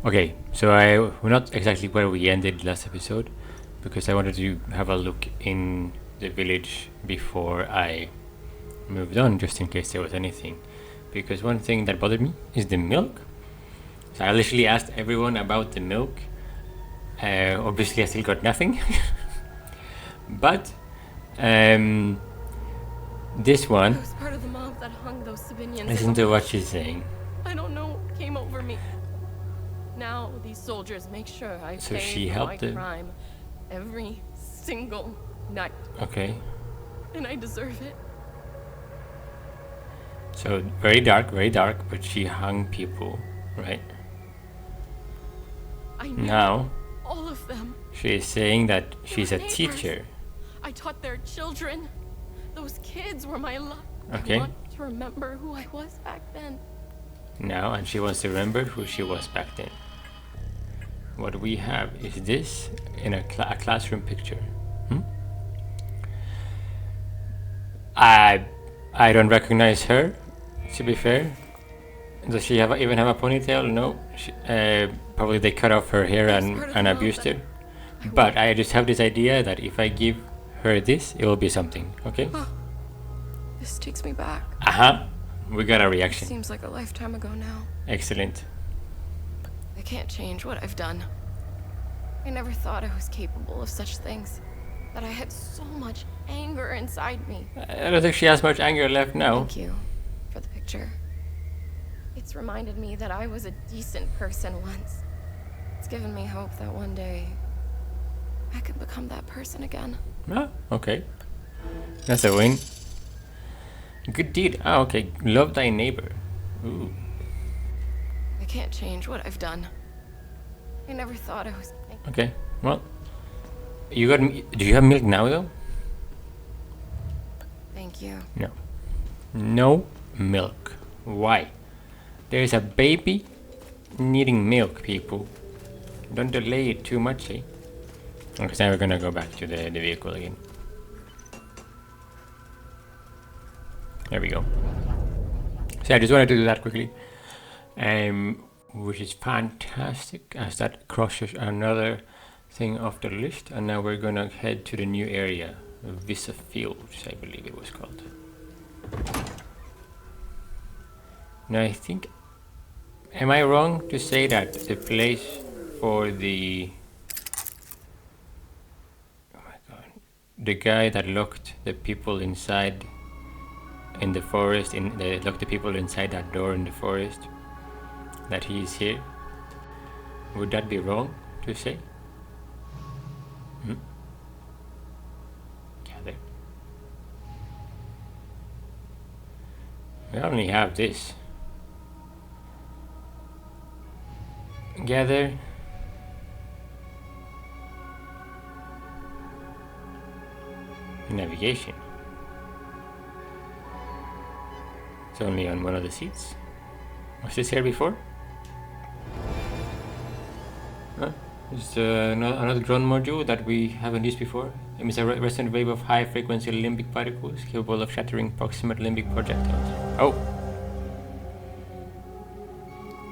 Okay, so we're not exactly where we ended last episode because I wanted to have a look in the village before I moved on, just in case there was anything. Because one thing that bothered me is the milk. So I literally asked everyone about the milk. Obviously, I still got nothing. But this I one, was part of the mob that hung those civilians. listen to what she's saying. I don't know what came over me. Now these soldiers make sure I So pay she for helped my them. crime every single night. Okay. And I deserve it. So very dark, but she hung people, right? I knew Now all of them. she is saying that They she's were a neighbors. teacher. I taught their children. Those kids were my luck. Okay. I want to remember who I was back then. Now, and she wants to remember who she was back then. What we have is this in a classroom picture. I don't recognize her, to be fair. Does she even have a ponytail? No. Probably they cut off her hair and abused her. But I just have this idea that if I give her this, it will be something, okay? This takes me back. We got a reaction. Seems like a lifetime ago now. Excellent. I can't change what I've done. I never thought I was capable of such things. That I had so much anger inside me. I don't think she has much anger left now. Thank you for the picture. It's reminded me that I was a decent person once. It's given me hope that one day I could become that person again. Okay. That's a win. Good deed. Okay. Love thy neighbor. Ooh. I can't change what I've done. I never thought I was... Okay. Well, you got. Do you have milk now, though? Thank you. No. No milk. Why? There's a baby needing milk, people. Don't delay it too much, eh? Okay, now we're gonna go back to the vehicle again. There we go. So I just wanted to do that quickly. Which is fantastic, as that crosses another thing off the list. And now we're gonna head to the new area, Vyssa Fields, I believe it was called. Now I think, am I wrong to say that the place for the, oh my god, the guy that locked the people inside in the forest, locked the people inside that door in the forest, that he is here? Would that be wrong to say? Gather. We only have this. Gather. Navigation. It's only on one of the seats. Was this here before? It's another drone module that we haven't used before. Emits a resonant wave of high frequency limbic particles capable of shattering proximate limbic projectiles. Oh!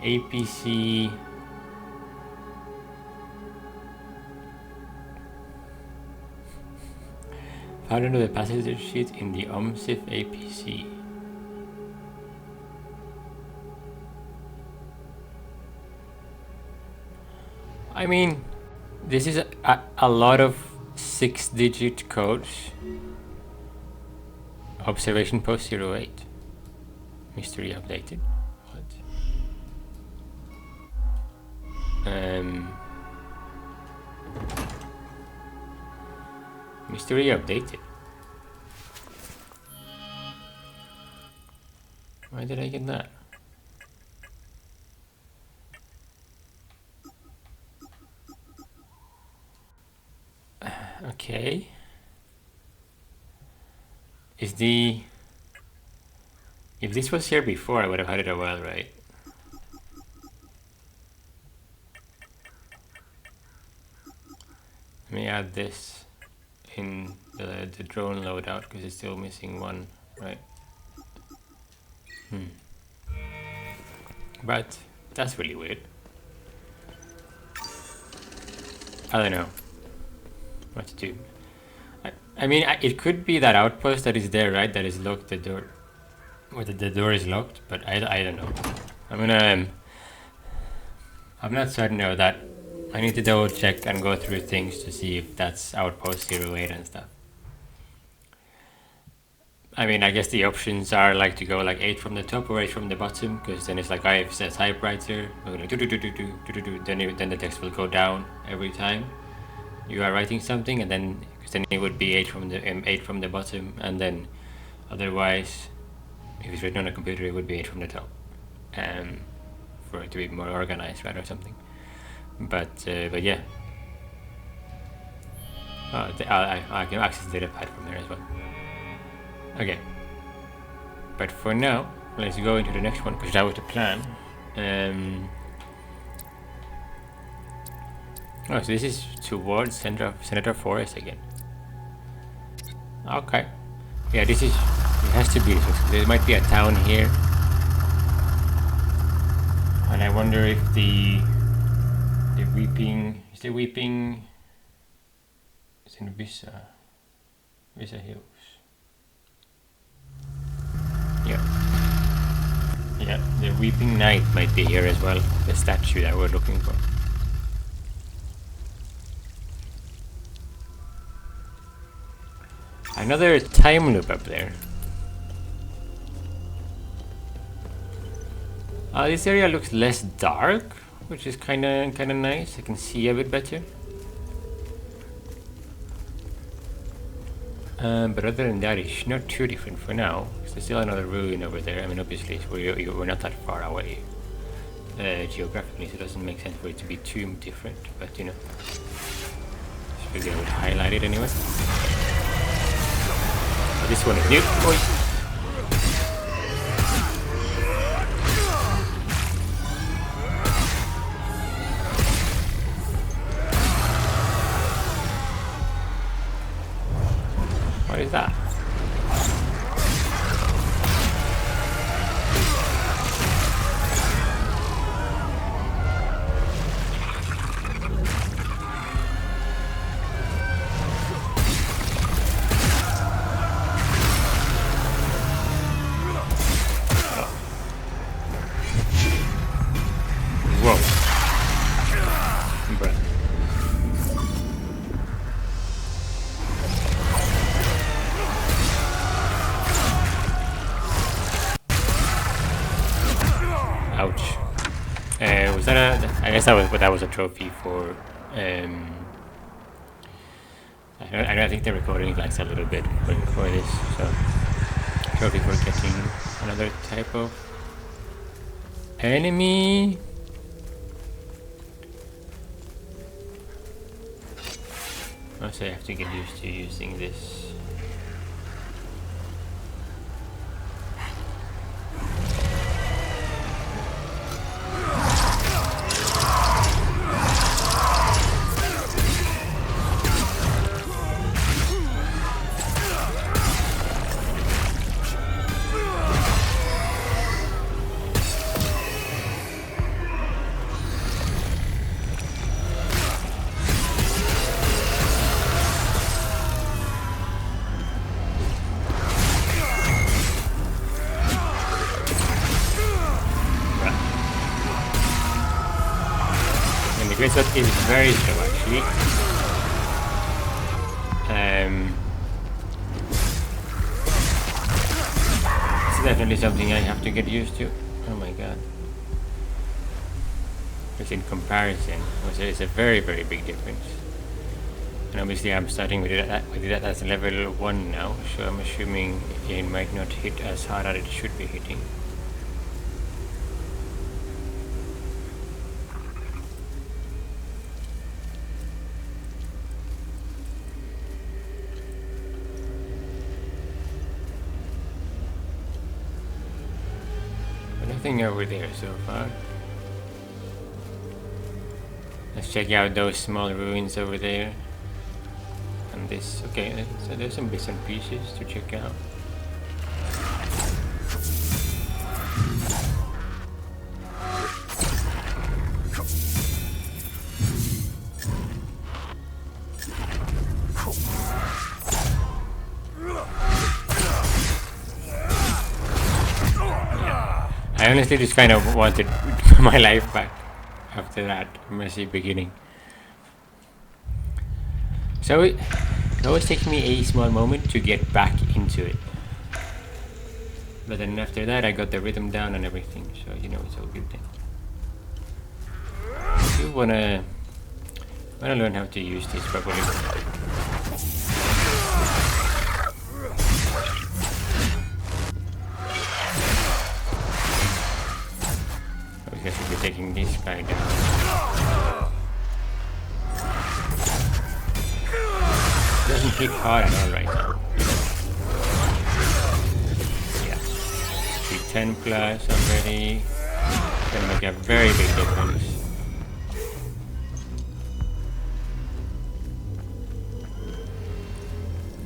APC. Found under the passenger seat in the OMSIF APC. I mean, this is a lot of 6-digit codes. Observation post 08. Mystery updated. What? Mystery updated. Why did I get that? Okay. Is the... If this was here before, I would have had it a while, right? Let me add this in the drone loadout because it's still missing one, right? But that's really weird. I don't know what to do. I mean, it could be that outpost that is there, right? That is locked, the door. Or the door is locked, but I don't know. I'm gonna... I'm not certain of that. I need to double check and go through things to see if that's outpost 08 and stuff. I mean, I guess the options are like to go like 8 from the top or 8 from the bottom, because then it's like I have a typewriter, like then the text will go down every time you are writing something, and then it would be 8 from the bottom, and then otherwise, if it's written on a computer, it would be 8 from the top, for it to be more organized, right, or something. But yeah, I can access the data pad from there as well. Okay, but for now, let's go into the next one, because that was the plan. Oh, so this is towards Senator Forest again. Okay, yeah, it has to be this one. There might be a town here, and I wonder if the weeping is in Vyssa Hills. Yeah, the Weeping Knight might be here as well, the statue that we're looking for. Another time loop up there. This area looks less dark, which is kinda nice. I can see a bit better. But other than that, it's not too different for now. There's still another ruin over there. I mean, obviously, we're not that far away geographically, so it doesn't make sense for it to be too different. But you know, I figured I would highlight it anyway. Oh, this one is new. Oi. What is that? I guess that was a trophy for. I think the recording lags a little bit for this, so trophy for getting another type of enemy. Also, I have to get used to using this. That is very slow actually. It's definitely something I have to get used to. Oh my god. Because in comparison, it's a very big difference. And obviously I'm starting with it as level 1 now, so I'm assuming it might not hit as hard as it should be hitting. Nothing over there so far. Let's check out those small ruins over there. And this, okay, so there's some bits and pieces to check out. I honestly just kind of wanted my life back after that messy beginning. So it always takes me a small moment to get back into it. But then after that I got the rhythm down and everything, so you know it's all good then. I do wanna learn how to use this properly. I should be taking this guy down. Doesn't hit hard at all right now. Yeah. 10 plus already. Can make a very big difference.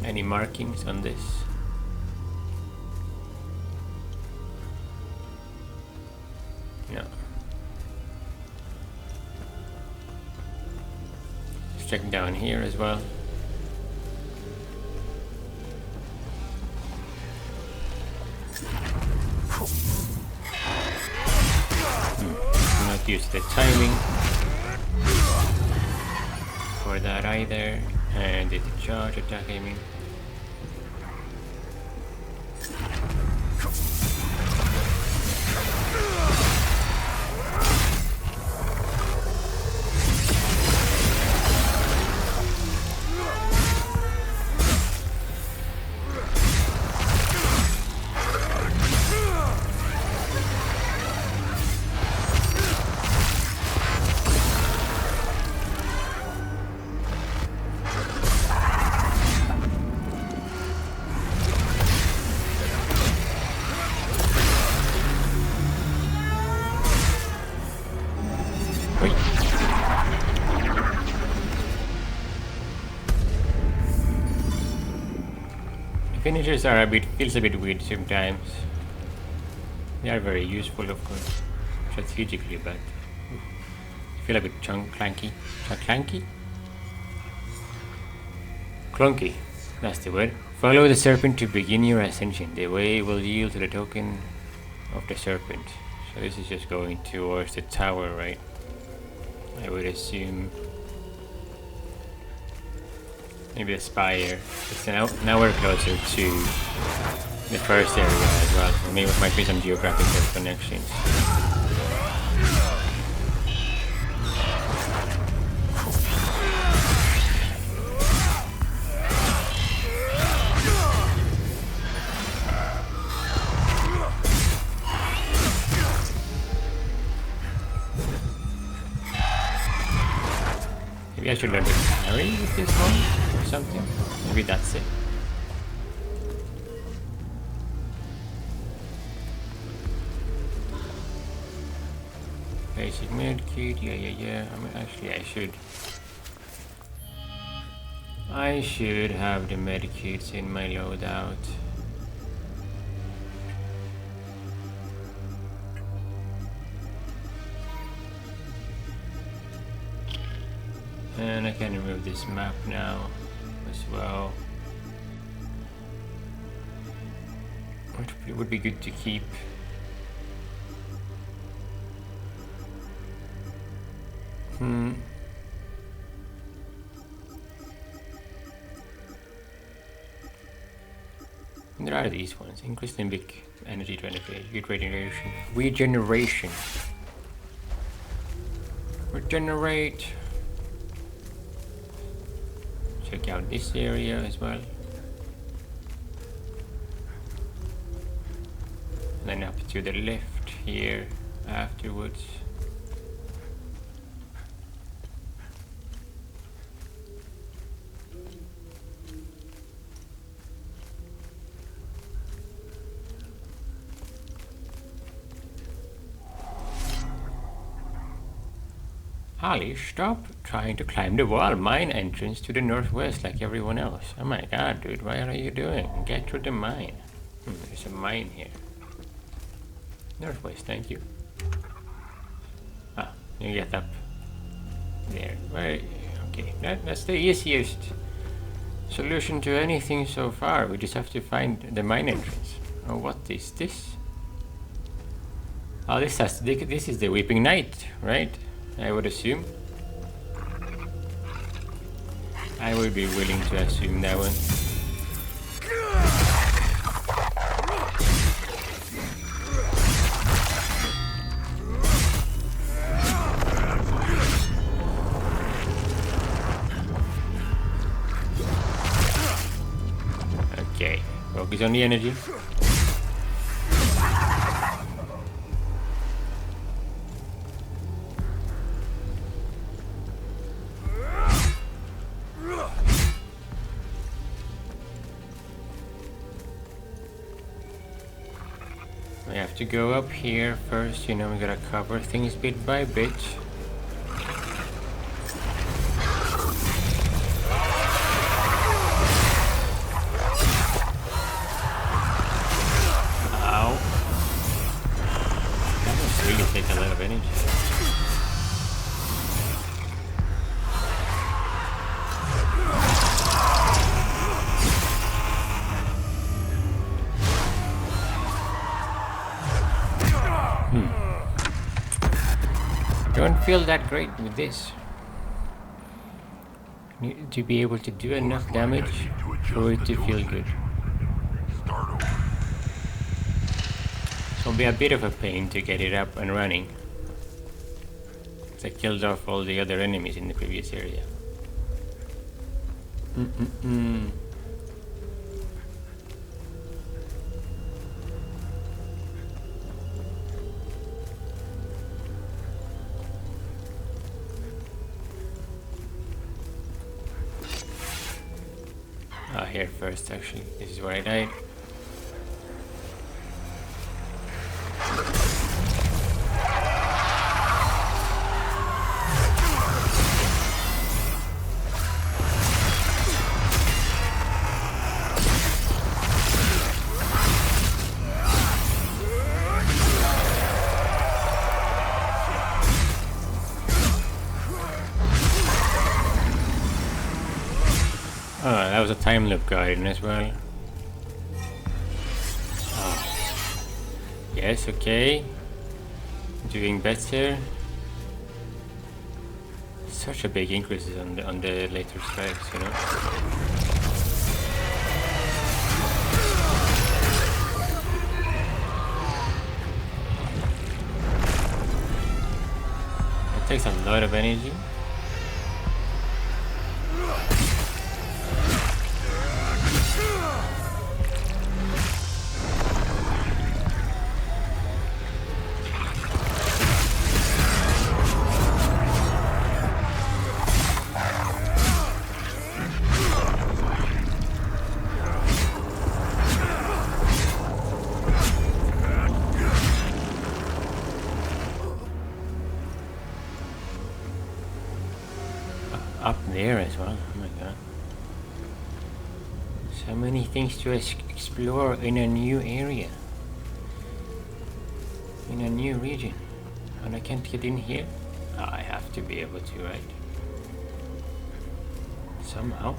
Any markings on this? No. Let's check down here as well. Not use the timing for that either, and did the charge attack, I mean. Finishers are feels a bit weird sometimes. They are very useful, of course, strategically, but feel a bit clanky. Clunky, that's the word. Follow the serpent to begin your ascension. The way will yield to the token of the serpent. So this is just going towards the tower, right? I would assume. Maybe a spire. It's now we're closer to the first area as well. So maybe it might be some geographical connections. Maybe I should learn to carry with this one. Something. Maybe that's it. Basic medkit, yeah. I mean, actually, I should have the medkits in my loadout. And I can remove this map now as well. It would be good to keep. There are these ones. Increase limbic energy to regeneration. Regenerate. Check out this area as well. And then up to the left here afterwards. Holly, stop trying to climb the wall. Mine entrance to the northwest like everyone else. Oh my god, dude, what are you doing? Get through the mine. There's a mine here. Northwest, thank you. You get up there. Right. Okay, that's the easiest solution to anything so far. We just have to find the mine entrance. Oh, what is this? Oh, this is the Weeping Knight, right? I would assume. I would be willing to assume that one. Okay, focus on the energy. We have to go up here first, you know, we gotta cover things bit by bit. Ow. That must really take a lot of energy. Don't feel that great with this. Need to be able to do enough damage for it to feel good. So it'll be a bit of a pain to get it up and running. Because I killed off all the other enemies in the previous area. Here first, actually. This is where I died. Oh, that was a time loop guardian as well. Oh. Yes, okay. Doing better. Such a big increase on the later strikes, you know. It takes a lot of energy. Up there as well, oh my god. So many things to explore in a new area. In a new region. And I can't get in here? Oh, I have to be able to, right? Somehow.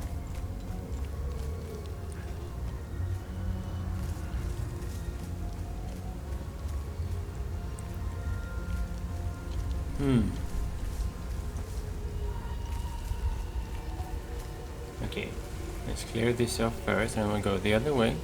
Okay, let's clear this off first and we'll go the other way.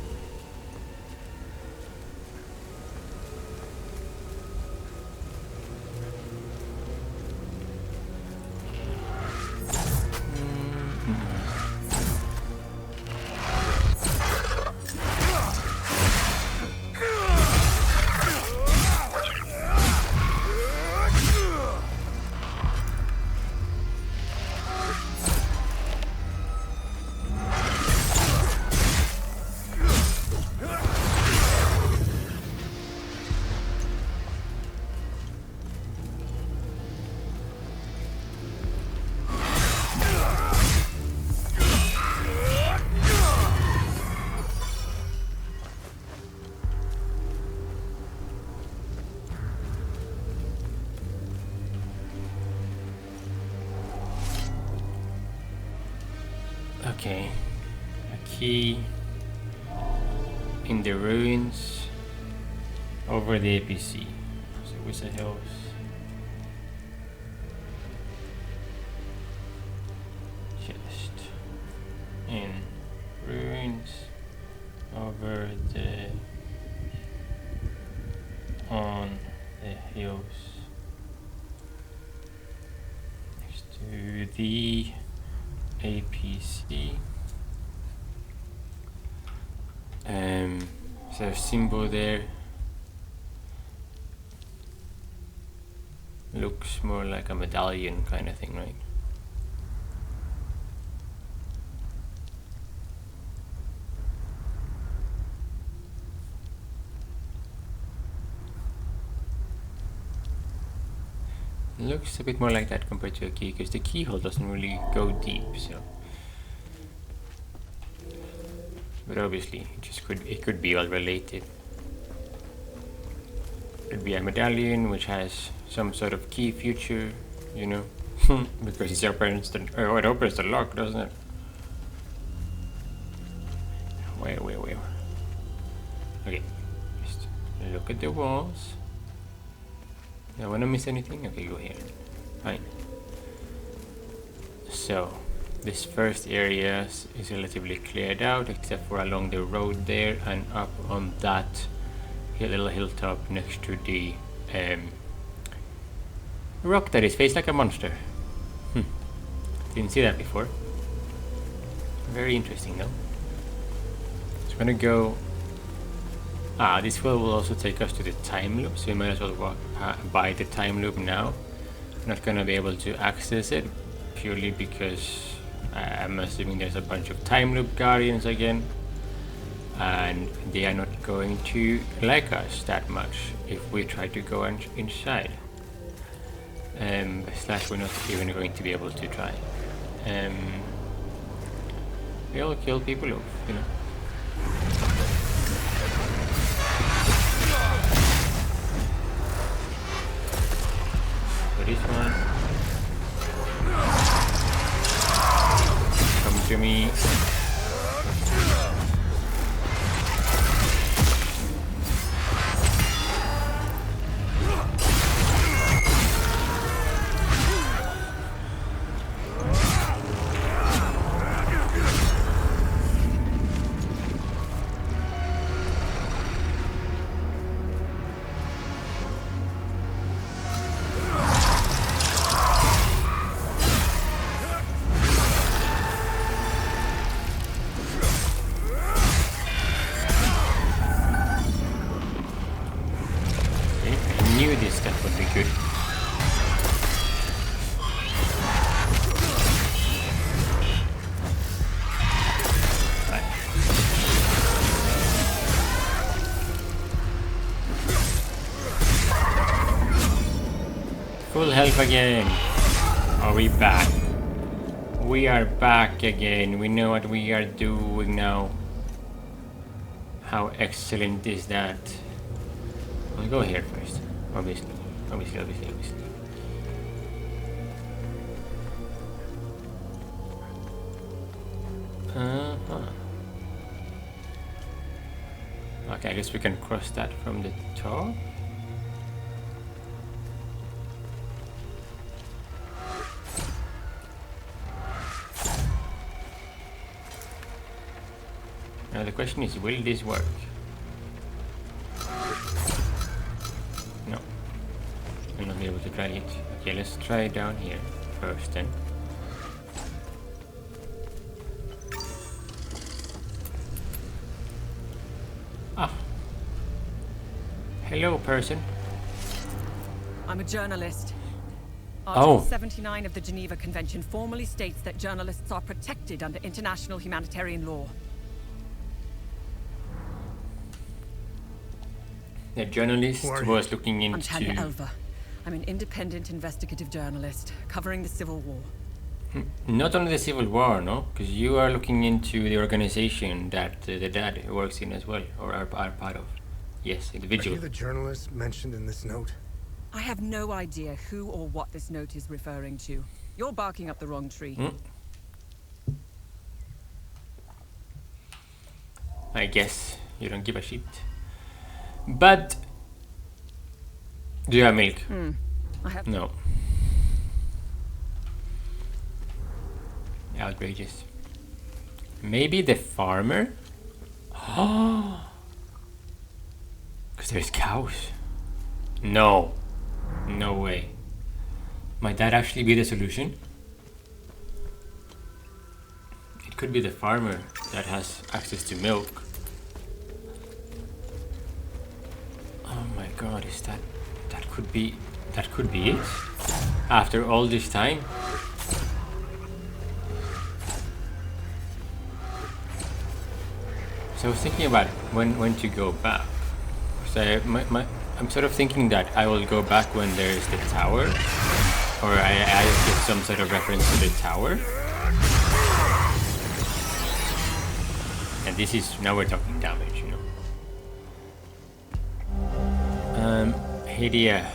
Okay, a key in the ruins over the APC. So Vyssa Hills. Chest. In ruins. Over the... on the hills. Next to the APC. Is there a symbol there? Looks more like a medallion kind of thing, right? Looks a bit more like that compared to a key, because the keyhole doesn't really go deep, so. But obviously, it could be all related. Could be a medallion which has some sort of key feature, you know, because it opens the lock, doesn't it? Wait. Okay, just look at the walls. Don't wanna miss anything? Okay, go here. Fine. So, this first area is relatively cleared out, except for along the road there and up on that little hilltop next to the rock that is faced like a monster. Didn't see that before. Very interesting though. So I'm gonna go... this will also take us to the time loop, so we might as well walk by the time loop now. I'm not gonna be able to access it, purely because I'm assuming there's a bunch of time loop guardians again, and they are not going to like us that much if we try to go inside. Slash we're not even going to be able to try. We'll kill people off, you know. So this one. Come to me. Full health again. Are we back? We are back again. We know what we are doing now. How excellent is that? We'll go here first. Obviously. Okay, I guess we can cross that from the top. Now the question is, will this work? No. We'll not be able to try it. Okay, let's try down here first then. Ah. Hello, person. I'm a journalist. Article 79 of the Geneva Convention formally states that journalists are protected under international humanitarian law. The journalist was looking into... I'm Tanya Elva. I'm an independent investigative journalist covering the Civil War. Not only the Civil War, no? Because you are looking into the organization that the dad works in as well, or are part of. Yes, individual. Are you the journalist mentioned in this note? I have no idea who or what this note is referring to. You're barking up the wrong tree. I guess you don't give a shit. But Do you have milk? I have. No. Outrageous. Maybe the farmer? Oh! Because there's cows. No. No way. Might that actually be the solution? It could be the farmer that has access to milk. Oh my god, is that... That could be it? After all this time? So I was thinking about when to go back. So I'm sort of thinking that I will go back when there's the tower, or I get some sort of reference to the tower. And this is, now we're talking damage, you know. Hydia.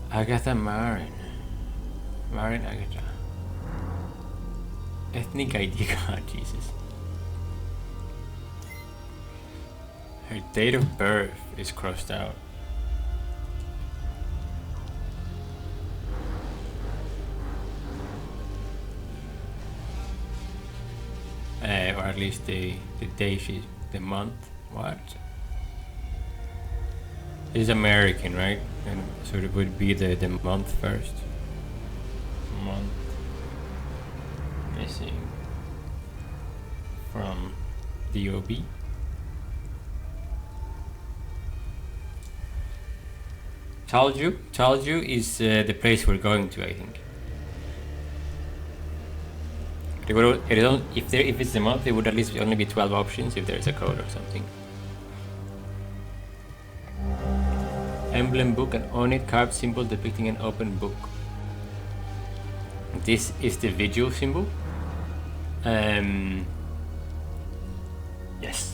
Agatha Marin. Marin Agatha. Ethnic ID card, Jesus. Her date of birth is crossed out. Or at least the day the month. What? It's American, right? And so it would be the month first. Month. Missing from the OB. Talju is the place we're going to, I think. If it's the month, there would at least only be 12 options if there's a code or something. Emblem book, and on it carved symbol depicting an open book. This is the vigil symbol. Yes.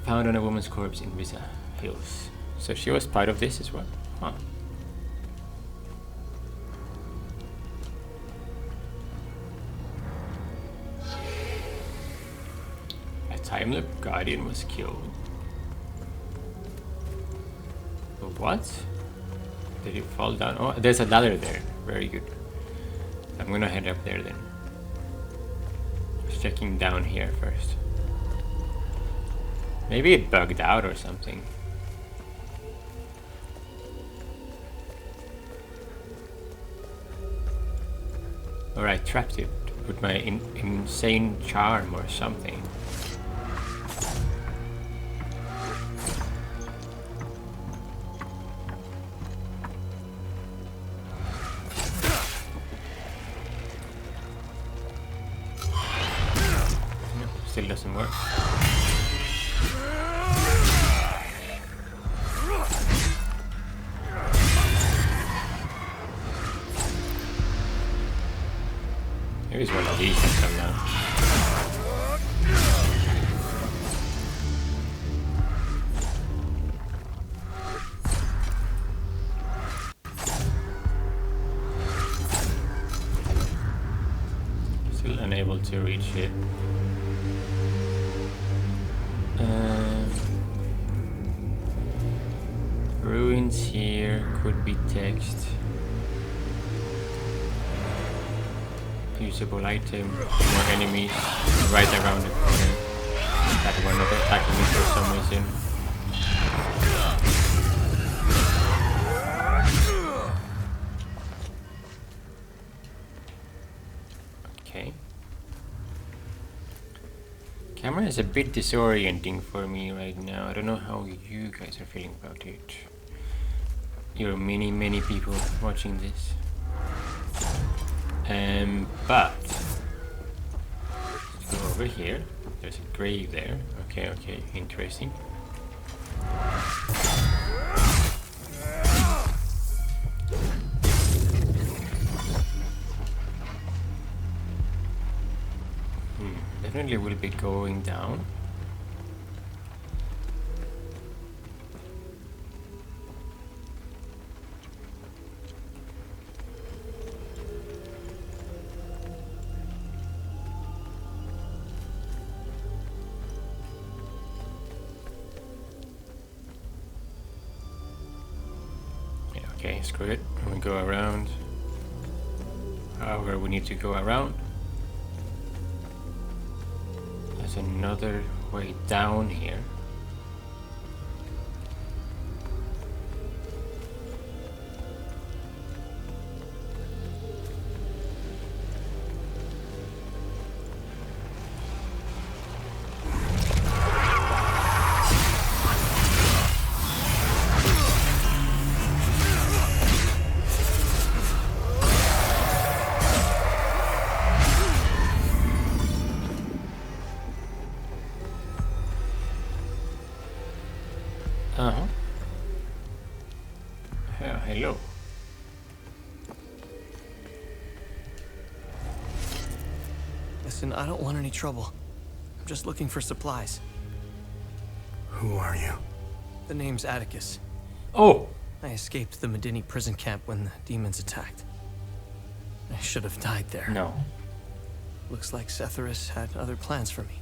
Found on a woman's corpse in Vyssa Hills. So she was part of this as well. Huh. A Time Loop Guardian was killed. But what? Did it fall down? Oh, there's a ladder there. Very good. I'm gonna head up there then. Just checking down here first. Maybe it bugged out or something. Or I trapped it with my insane charm or something. Still doesn't work. Here's one of these that come down. Still unable to reach it. Ruins here, could be text. Usable item, more enemies right around the corner. That one not attacking me for some reason. Okay. Camera is a bit disorienting for me right now. I don't know how you guys are feeling about it. You're many people watching this. But let's go over here. There's a grave there. Okay, interesting. Definitely will be going down. Okay, screw it. We go around. However, we need to go around. There's another way down here. Uh-huh. Yeah, hello. Listen, I don't want any trouble. I'm just looking for supplies. Who are you? The name's Atticus. Oh! I escaped the Medini prison camp when the demons attacked. I should have died there. No. Looks like Setharus had other plans for me.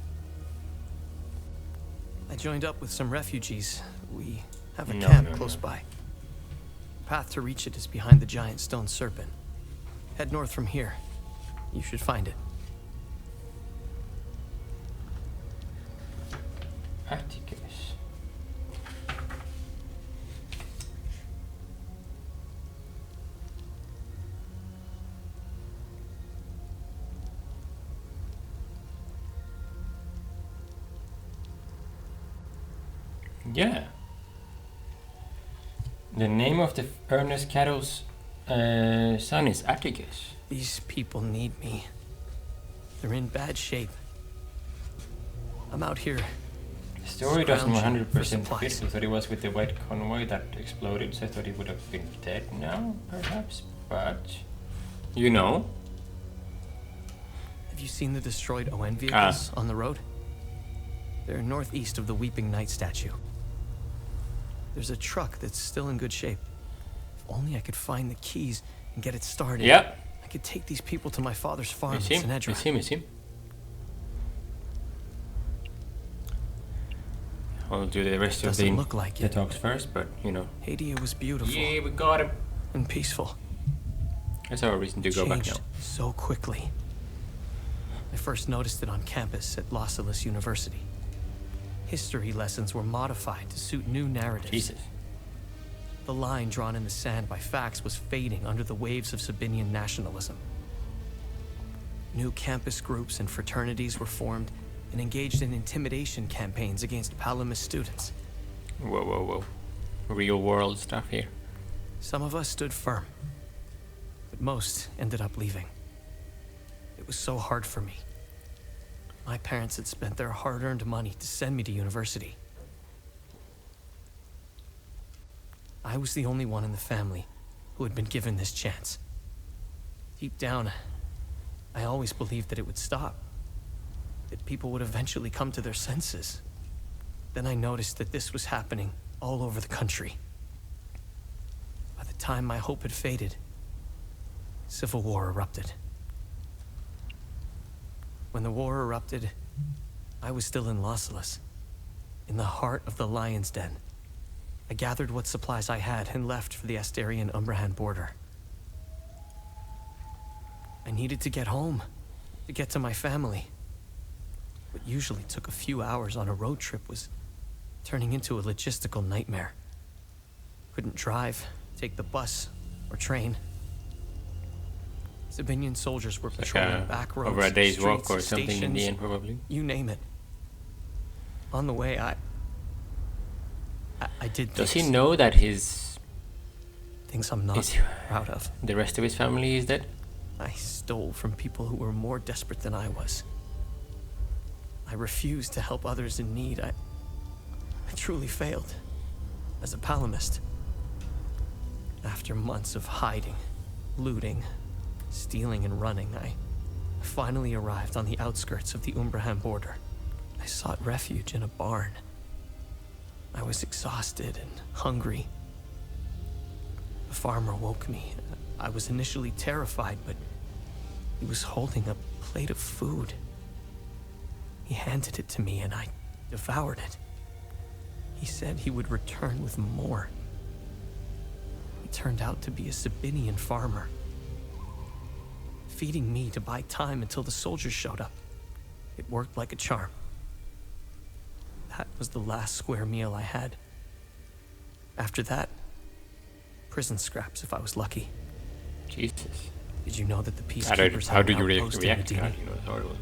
I joined up with some refugees. We have a camp close by. The path to reach it is behind the giant stone serpent. Head north from here. You should find it. Atticus. Yeah. The name of the Ernest Cattle's son is Atticus. These people need me. They're in bad shape. I'm out here. The story doesn't scrounging for 100% fit. supplies. We thought it was with the white convoy that exploded, so I thought he would have been dead now, perhaps. But, you know. Have you seen the destroyed ON vehicles on the road? They're northeast of the Weeping Knight statue. There's a truck that's still in good shape. If only I could find the keys and get it started. Yep. I could take these people to my father's farm in It's him. Sinedra. It's him. I'll do the rest of Doesn't look like the it. talks first, but you know. Hadia was beautiful Yeah, we got him. and peaceful. That's our reason to go back now. Changed so quickly. I first noticed it on campus at Los Angeles University. History lessons were modified to suit new narratives. Jesus. The line drawn in the sand by facts was fading under the waves of Sabinian nationalism. New campus groups and fraternities were formed and engaged in intimidation campaigns against Palamas students. Whoa. Real world stuff here. Some of us stood firm, but most ended up leaving. It was so hard for me. My parents had spent their hard-earned money to send me to university. I was the only one in the family who had been given this chance. Deep down, I always believed that it would stop, that people would eventually come to their senses. Then I noticed that this was happening all over the country. By the time my hope had faded, civil war erupted. When the war erupted, I was still in Los Angeles, in the heart of the Lion's Den. I gathered what supplies I had and left for the Astarian-Umbrahan border. I needed to get home, to get to my family. What usually took a few hours on a road trip was turning into a logistical nightmare. Couldn't drive, take the bus, or train. Sabinian soldiers were patrolling back roads, over a day's walk or streets, something in the stations, end, probably. you name it. On the way, I did Does things, he know that his things I'm not is proud of. the rest of his family is dead? I stole from people who were more desperate than I was. I refused to help others in need. I truly failed as a palamist. After months of hiding, looting, stealing and running, I finally arrived on the outskirts of the Umbrahan border. I sought refuge in a barn. I was exhausted and hungry. The farmer woke me. I was initially terrified, but he was holding a plate of food. He handed it to me and I devoured it. He said he would return with more. It turned out to be a Sabinian farmer, feeding me to buy time until the soldiers showed up. It worked like a charm. That was the last square meal I had. After that, prison scraps if I was lucky. Jesus. Did you know that the How peacekeepers how had do an you outpost in react to Medina? that? You know, it's horrible.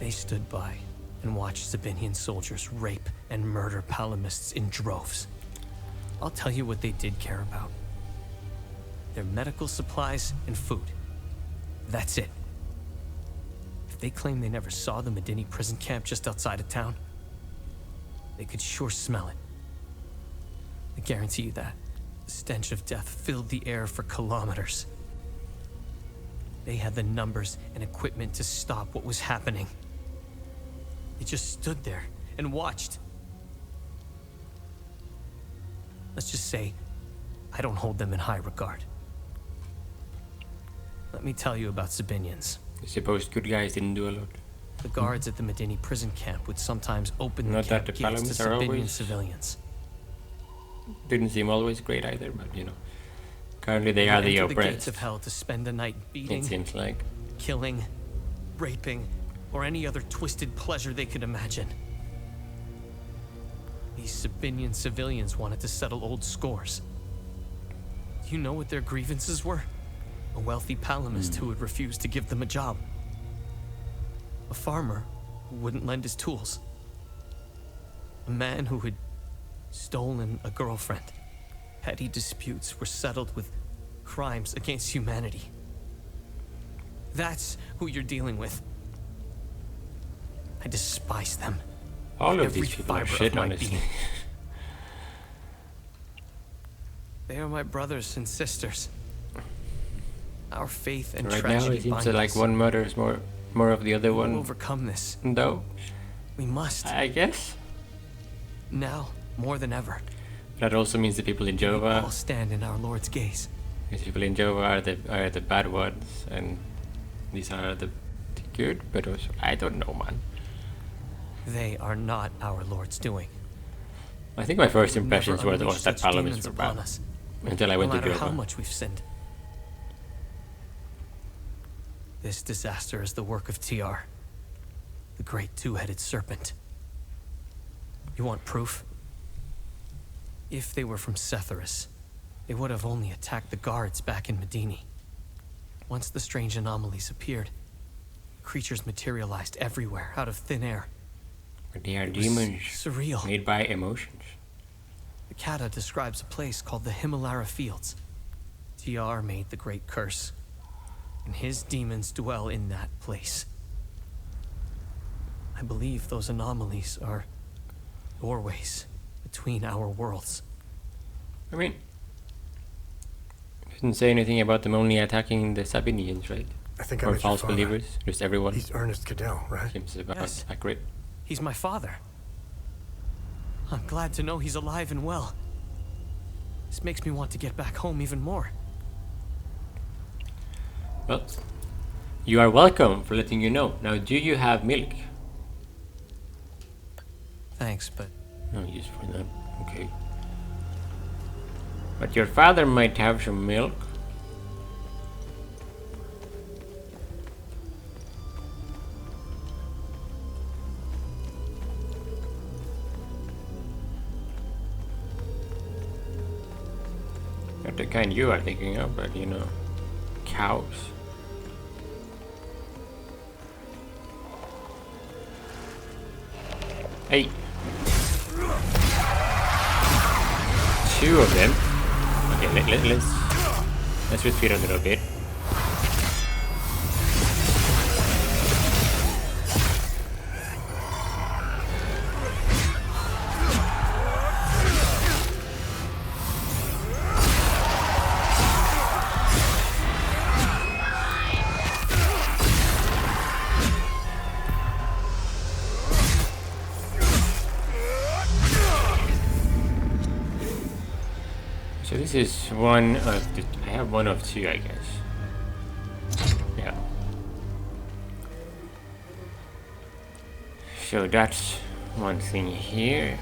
They stood by and watched Sabinian soldiers rape and murder palamists in droves. I'll tell you what they did care about. Their medical supplies and food. That's it. If they claim they never saw the Medini prison camp just outside of town, they could sure smell it. I guarantee you that. The stench of death filled the air for kilometers. They had the numbers and equipment to stop what was happening. They just stood there and watched. Let's just say, I don't hold them in high regard. Let me tell you about Sabinians. I suppose good guys didn't do a lot. The guards at the Medini prison camp would sometimes open the Not that camp the gates to Palamists are Sabinian always- civilians. Didn't seem always great either, but you know. Currently they They are the enter the gates oppressed. of hell to spend the night It beating, seems like. killing, raping, or any other twisted pleasure they could imagine. These Sabinian civilians wanted to settle old scores. Do you know what their grievances were? A wealthy palamist who would refuse to give them a job. A farmer who wouldn't lend his tools. A man who had stolen a girlfriend. Petty disputes were settled with crimes against humanity. That's who you're dealing with. I despise them. All of Every these people are fiber of shit, my honestly. being. They are my brothers and sisters. Our faith and Right now tragedy it seems bind like us. one murders more of the other We will one. overcome this. Though, We must. I guess. Now, more than ever. That also means the people in We all Jova, stand in our Lord's gaze. these people in Jova are the bad ones, and these are the good. But also, I don't know, man. They are not our Lord's doing. I think my first Never impressions were unleash that such Palamists demons were upon bad us, until I no went to matter how Jova. much we've sinned. This disaster is the work of TR, the great two-headed serpent. You want proof? If they were from Setharis, they would have only attacked the guards back in Medini. Once the strange anomalies appeared, creatures materialized everywhere out of thin air. But they are It was demons surreal. made by emotions. The Kata describes a place called the Himalara Fields. TR made the great curse, and his demons dwell in that place. I believe those anomalies are doorways between our worlds. I mean, it didn't say anything about them only attacking the Sabinians, right? I think I Or met your false father. believers, just everyone. He's Ernest Cadell, right? Seems about Yes. accurate. He's my father. I'm glad to know he's alive and well. This makes me want to get back home even more. Well, you are welcome for letting you know. Now, do you have milk? Thanks, but No use for that. Okay. But your father might have some milk. Not the kind you are thinking of, but you know, cows. Hey. Two of them. Okay, let's retreat a little bit. So this is one of the... I have one of two, I guess. Yeah. So that's one thing here.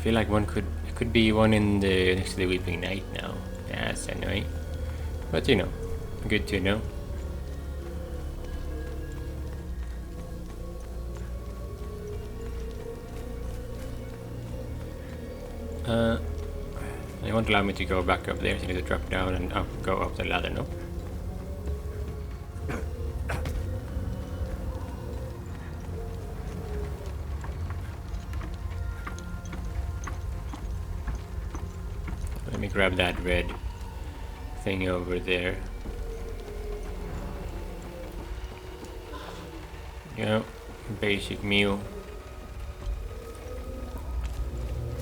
feel like it could be one in the next to the Weeping Night now. That's annoying. But you know, good to know. It won't allow me to go back up there, so I need to drop down and go up the ladder, no? Let me grab that red thing over there. Yeah, basic meal.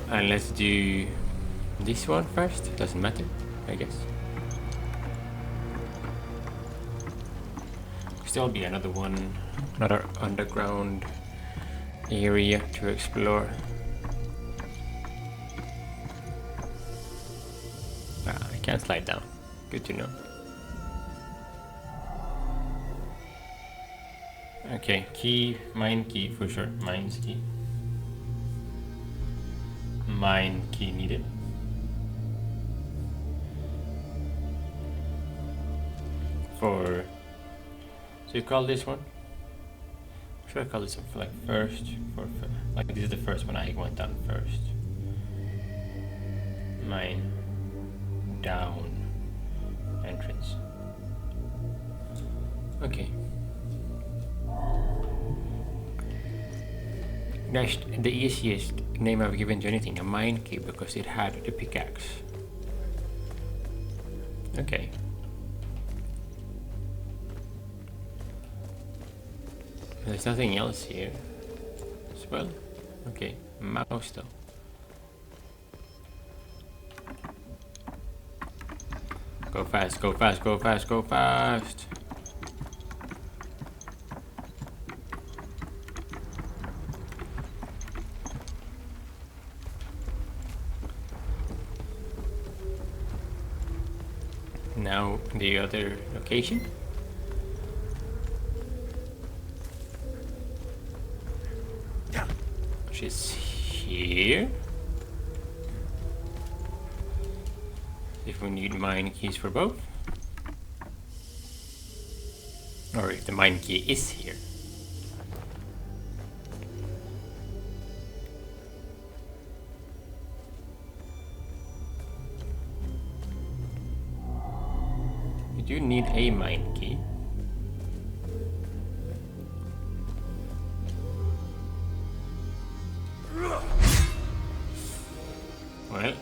And let's do this one first. Doesn't matter, I guess. Still be another underground area to explore. I can't slide down. Good to know. Okay, key, mine key for sure. Mine's key. Mine key needed. So you call this one? Should I call this for like first? Like this is the first one I went down first. Mine down entrance. Okay. That's the easiest name I've given to anything, a mine key, because it had the pickaxe. Okay. There's nothing else here as well. Okay, mouse though. Go fast, go fast, go fast, go fast. Now the other location. She's here. If we need mine keys for both. Or if the mine key is here. You do need a mine key. Well,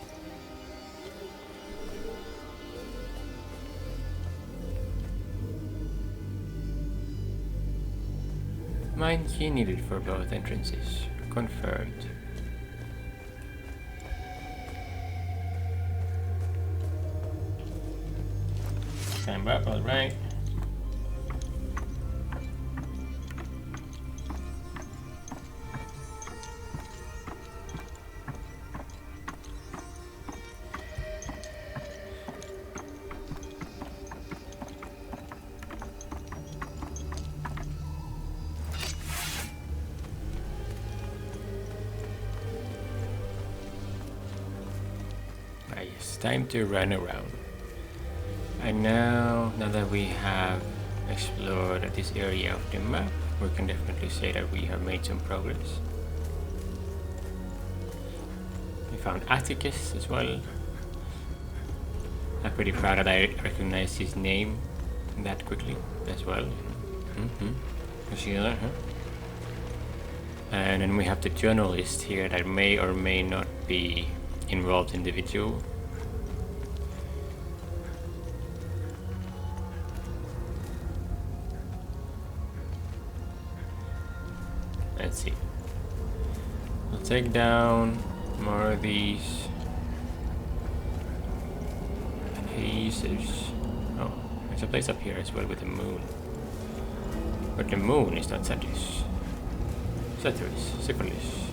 mine key needed for both entrances. Confirmed. Stand up, alright. It's time to run around. And now that we have explored this area of the map, we can definitely say that we have made some progress. We found Atticus as well. I'm pretty proud that I recognized his name that quickly as well. You see that, huh? And then we have the journalist here that may or may not be involved in the video. Let's see. We'll take down more of these pieces. Oh, there's a place up here as well with the moon. But the moon is not Satis. Syphilis.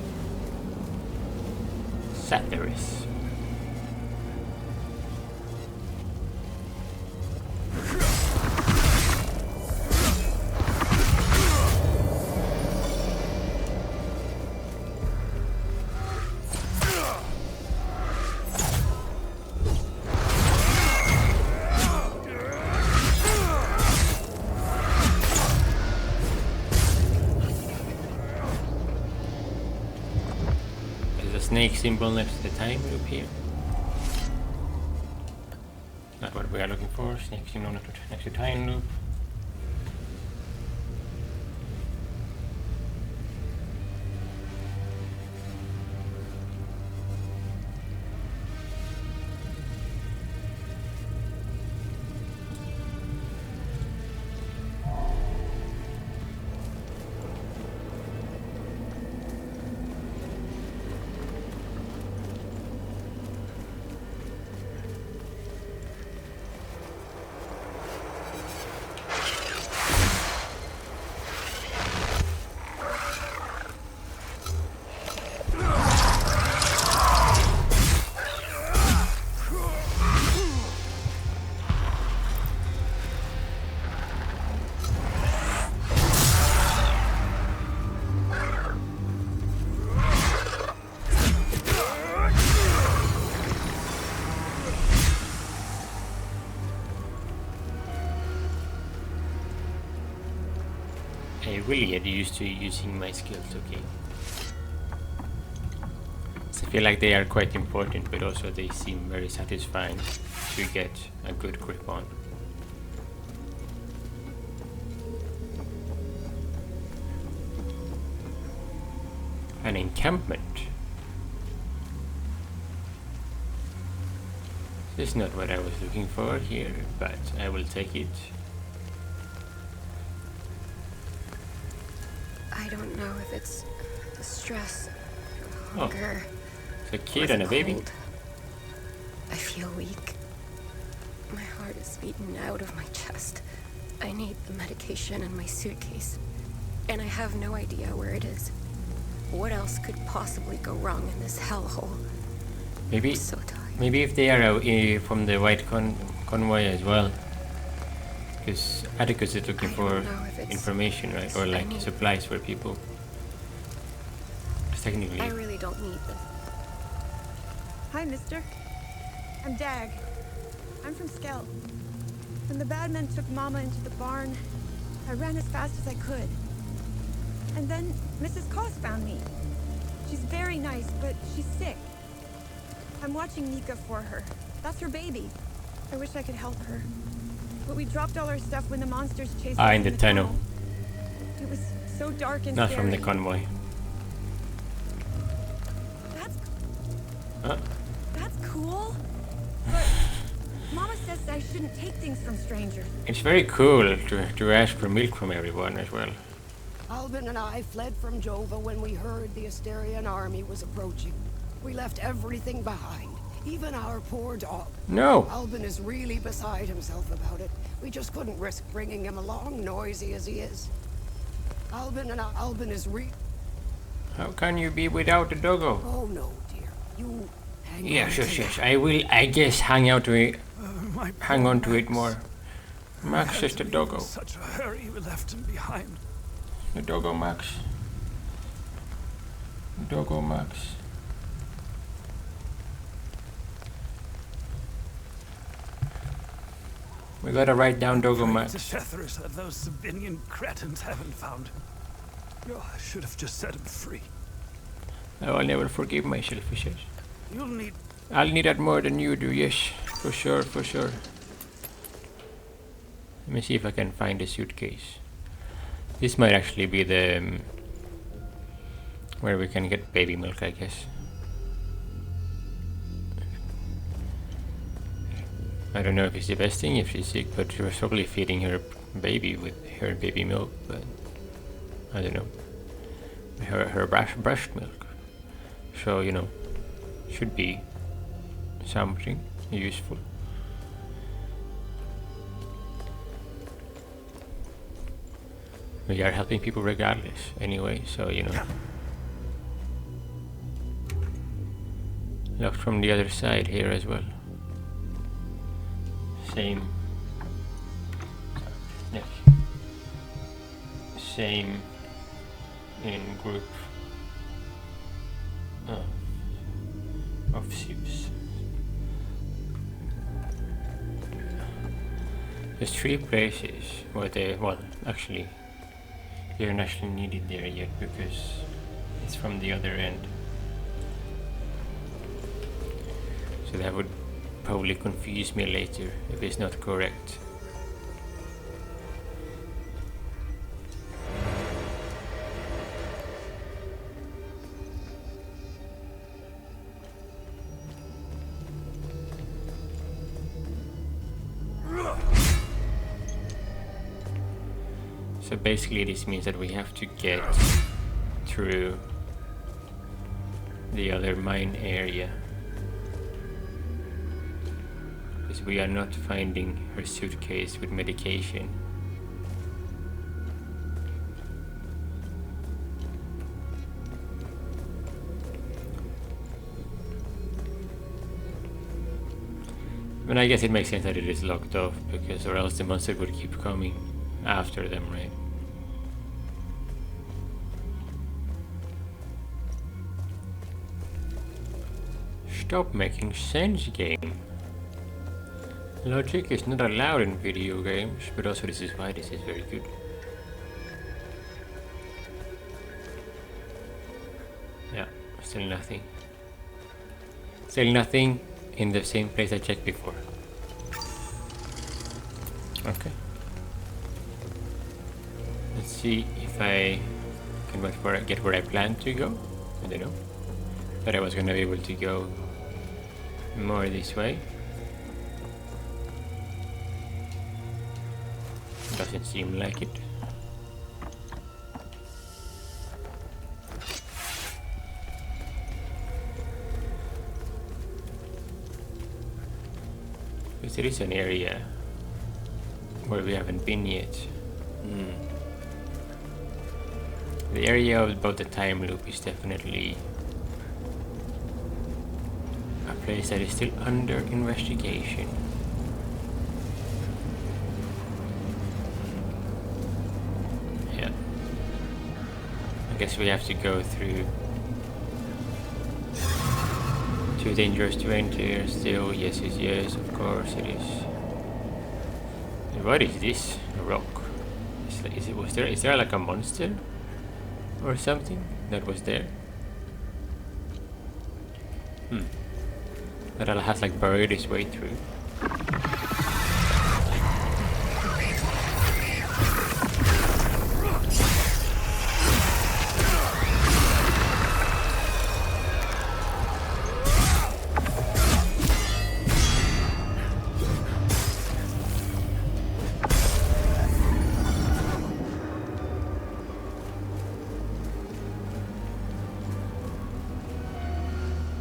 Satyrus. a snake symbol next to the time loop here. Not what we are looking for. Snake symbol next to time loop. I really get used to using my skills, okay. So I feel like they are quite important, but also they seem very satisfying to get a good grip on. An encampment. This is not what I was looking for here, but I will take it. I don't know if it's the stress or hunger. It's a kid and a baby. Cold. I feel weak. My heart is beaten out of my chest. I need the medication in my suitcase, and I have no idea where it is. What else could possibly go wrong in this hellhole? Maybe, I'm so tired. maybe if they are from the white convoy as well. Because Atticus is looking for information, right? Or like supplies for people. Technically. I really don't need them. Hi, mister. I'm Dag. I'm from Skell. When the bad men took Mama into the barn, I ran as fast as I could. And then Mrs. Koss found me. She's very nice, but she's sick. I'm watching Mika for her. That's her baby. I wish I could help her. But we dropped all our stuff when the monsters chased us in the tunnel. It was so dark and Not scary. from the convoy. That's cool. But Mama says I shouldn't take things from strangers. It's very cool to ask for milk from everyone as well. Albin and I fled from Jova when we heard the Asterian army was approaching. We left everything behind, even our poor dog. No! Albin is really beside himself about it. We just couldn't risk bringing him along, noisy as he is. Albin is How can you be without the doggo? Oh no, dear. You hang Yes, on yes, to yes. I will, I guess, hang on to it more. Max is the doggo. Such a hurry we left him behind. The doggo Max. Doggo Max. We gotta write down Doggo Max. To Shethras that those Sabinian cretins haven't found. Oh, I should have just set him free. I'll never forgive myself, he says. You'll need... I'll need that more than you do, yes. For sure, for sure. Let me see if I can find the suitcase. This might actually be the... where we can get baby milk, I guess. I don't know if it's the best thing if she's sick, but she was probably feeding her baby with her baby milk, but I don't know. Her breast milk. So, you know, should be something useful. We are helping people regardless, anyway, so, you know. Locked from the other side here as well. Same in group of ships. There's 3 places where they, well, actually, you're not actually needed there yet because it's from the other end. So that would probably confuse me later if it's not correct. So basically this means that we have to get through the other mine area. Because we are not finding her suitcase with medication. But I guess it makes sense that it is locked off, because or else the monster would keep coming after them, right? Stop making sense, game. Logic is not allowed in video games, but also this is why this is very good. Yeah, still nothing. Still nothing in the same place I checked before. Okay. Let's see if I can get where I plan to go. I don't know. Thought I was gonna be able to go more this way. Doesn't seem like it. Because there is an area where we haven't been yet. The area about the time loop is definitely a place that is still under investigation. Yeah. I guess we have to go through. Too dangerous to enter still. Yes, yes, yes, of course it is. And what is this? A rock. Is there like a monster or something that was there? That has like buried its way through.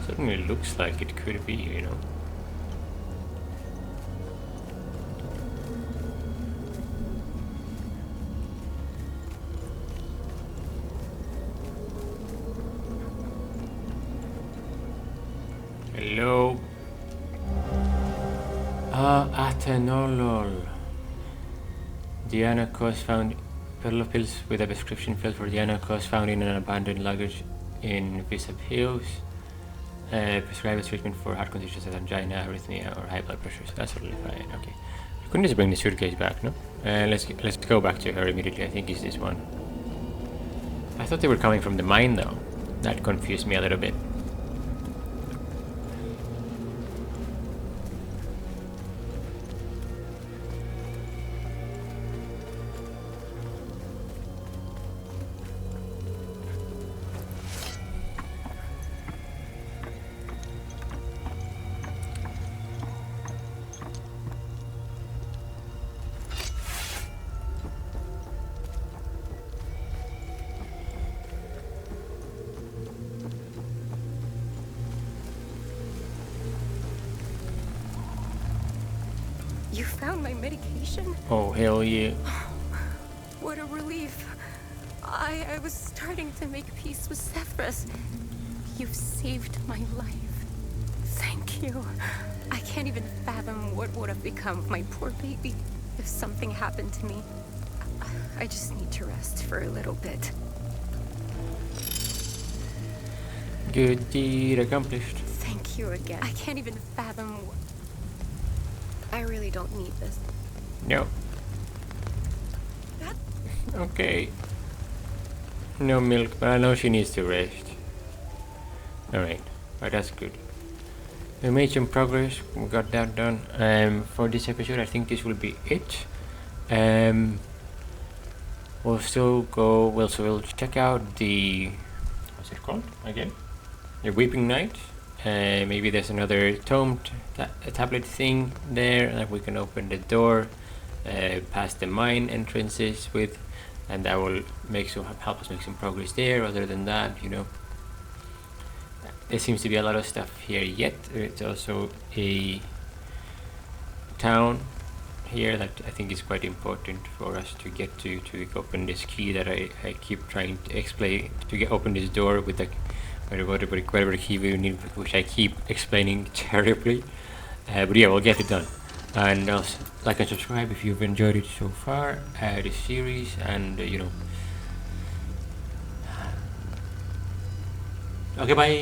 Certainly looks like it could be, you know. Hello. Atenolol. Diana Cos found bottle pills with a prescription filled for Diana Cos found in an abandoned luggage in Vyssa Hills. Prescribe a treatment for heart conditions such as angina, arrhythmia, or high blood pressure. So that's totally fine. Okay, we couldn't just bring the suitcase back, no? Let's go back to her immediately. I think it's this one. I thought they were coming from the mine, though. That confused me a little bit. You found my medication? Oh, hell yeah. What a relief. I was starting to make peace with Zephyrus. You've saved my life. Thank you. I can't even fathom what would have become of my poor baby if something happened to me. I just need to rest for a little bit. Good deed accomplished. Thank you again. I can't even fathom. I really don't need this. No. Okay. No milk, but I know she needs to rest. Alright, but that's good. we made some progress. We got that done. For this episode, I think this will be it. We'll still go. We'll check out the, what's it called again? The Weeping Night. Maybe there's another tome tablet thing there that we can open the door past the mine entrances with, and that will help us make some progress there. Other than that, you know, there seems to be a lot of stuff here yet. It's also a town here that I think is quite important for us to get to open this key that I keep trying to explain, to open this door with the whatever key we need, which I keep explaining terribly. But yeah, we'll get it done. And also like and subscribe if you've enjoyed it so far, this series, and you know. Okay, bye.